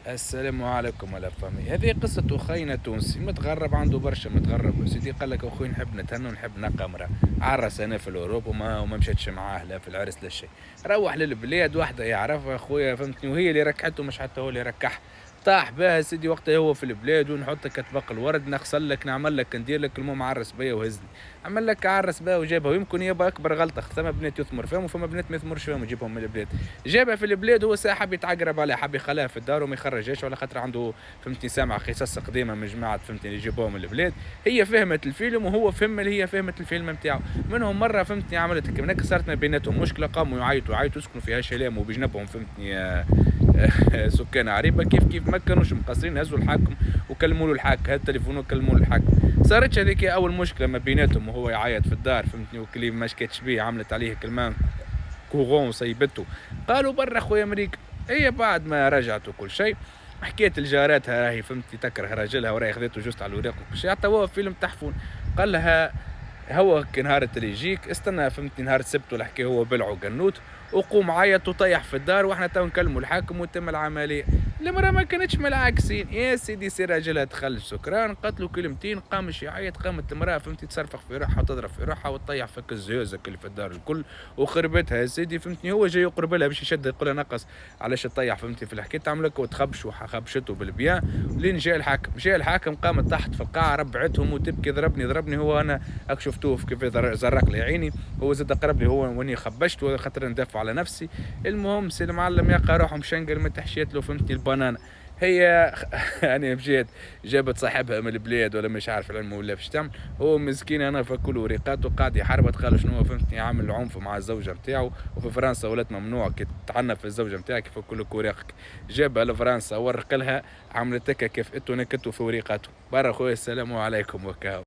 السلام عليكم ولا فامي. هذه قصة أخينا تونسي متغرب، عنده برشا متغرب سيدي، قال لك أخوي نحب نتهنى ونحب نلقى امرأة. عرس أنا في الأوروب وما مشيتش معاه لا في العرس لا شيء. روح للبلاد واحدة يعرفها أخويا فهمتني، وهي اللي ركحته مش حتى هو اللي ركح. طاح بها سيدي وقتها هو في البلاد، ونحطك كتبق الورد نغسل لك نعمل لك ندير لك، المهم عرس بيا وهزني. عمل لك عرس بها وجابها، ويمكن يبقى أكبر غلطة، ثم بنات يثمر فيهم وفما بنات ما يثمرش فيهم يجيبهم من البلاد. جابها في البلاد، هو ساعة حب يتعقرب عليها، حب يخليها في الدار وما يخرجهاش على خاطر عنده فهمتني سامع قصص قديمة من جماعة فهمتني اللي يجيبوهم من البلاد. هي فهمت الفيلم وهو فهم اللي هي فهمت الفيلم نتاعو. منهم مرة فهمتني عملت هكا هناك، صارت ما بيناتهم مشكلة، قاموا يعيطوا يسكنوا فيها شلام وبجنبهم فهمتني سكان عريبة، كيف ما كانوش مقصرين، هزوا الحاكم وكلموا له الحاك، هذا التليفون وكلموا له الحاكم. صارت هذيك اول مشكله ما بيناتهم وهو يعيط في الدار فهمتني، وكلي ما شكاتش بيه عملت عليه كلمان كوغون وسيبته. قالوا برا خويا امريكا. هي بعد ما رجعت وكل شيء حكيت لجاراتها راهي فهمتي تكره راجلها وراهي خذته جوست على الوراق وكل شيء، حتى هو فيلم تحفون. قال لها هو نهار اللي يجيك استنى فهمتني نهار السبت ولا حكي هو بلعه قنوت، وقوم عيط وطيح في الدار، واحنا تو نكلموا الحاكم وتم العمليه. المراه ما كانتش من العاكسين، يا سيدي سي راجلها دخل سكران قتلوا كلمتين، قامش يعيط، قامت المراه فهمتي تصرفق في روحها وتضرب في روحها وتطيح فك الزيوزك اللي في الدار الكل وخربتها يا سيدي فهمتني. هو جاي يقرب لها باش يشد يقول لها نقص علاش تطيح فهمتي في الحكايه، تعملك وتخبش وخبشته بالبيان. لين جاء الحاكم قامت تحت في القاعه ربعتهم وتبكي ضربني هو انا راك شفتوه كيف زرق لي عيني، هو زاد قرب لي هو واني خبشت خاطر ندافع على نفسي. المهم سي المعلم يلقى روحه مشنقل ما تحشيت له فهمتني البنانه. هي انا مشيت جابت صاحبها من البلاد ولا مش عارف العلم ولا فاش تعمل. هو مسكين انا فكله وريقات وقاعد يحارب، قال شنو هو فهمتني عامل عنف مع الزوجه نتاعو، وفي فرنسا ولات ممنوع كي تعنف في الزوجه نتاعك يفك لك وريقك. جابها لفرنسا ورق لها، عملت هكا كيف اتو نكتو في وريقاته برا خويا السلام عليكم وكاو.